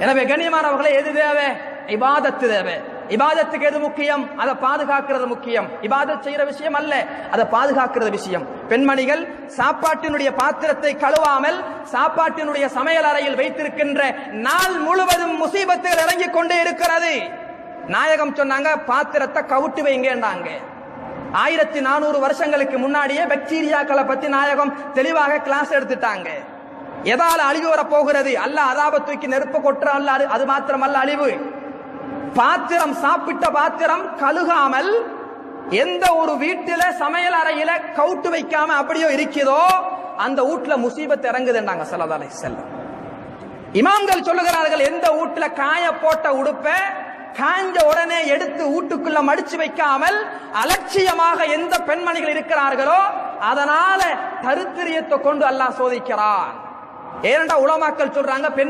எனவே கண்ணியமானவர்களே, எது தேவை? இபாதத்து தேவை. இபாதத்துக்கு எது முக்கியம்? அதை பாதுகாக்கிறது முக்கியம். இபாதத் செய்யற விஷயம் அல்ல, அதை பாதுகாக்கிறது விஷயம். பெண்மணிகள் சாப்பாட்டினுடைய பாத்திரத்தை கழுவாமல் சாப்பாட்டினுடைய சமையல் அறையில் வைத்திருக்கின்ற நாள் முழுவதும் முசீபத்தில் இறங்கிக் கொண்டே இருக்கிறது. நாயகம் சொன்னாங்க, பாத்திரத்தை கவுட்டு வைங்கன்னாங்க. 1400 வருஷங்களுக்கு முன்னாடியே பாக்டீரியாக்களை பத்தி நாயகம் தெளிவாக கிளாஸ் எடுத்துட்டாங்க. எதால அழிவு வர போகிறது? அல்லாஹ் அதாப தூக்கி நெருப்பு கொட்டுறான். அது மாத்திரமல்ல அழிவு. பாத்திரம், சாப்பிட்ட பாத்திரம் கழுகாமல் எந்த ஒரு வீட்டில சமையல் அறையில கவுட்டு வைக்காம அப்படியோ இருக்குதோ அந்த வீட்டுல முசீபத் இறங்குதுன்றாங்க ஸல்லல்லாஹு அலைஹி வஸல்லம். இமாம்கள் சொல்லுகிறார்கள், எந்த வீட்டுல காய போட்ட உடுப்ப காஞ்ச உடனே எடுத்து வீட்டுக்குள்ள மடிச்சு வைக்காமல் அலட்சியமாக எந்த பெண்மணிகள் இருக்கிறார்களோ அதனால தரித்திரியத்தை கொண்டு அல்லாஹ் சோதிக்கிறான். ஏனென்றா உலமாக்கள் சொல்றாங்க,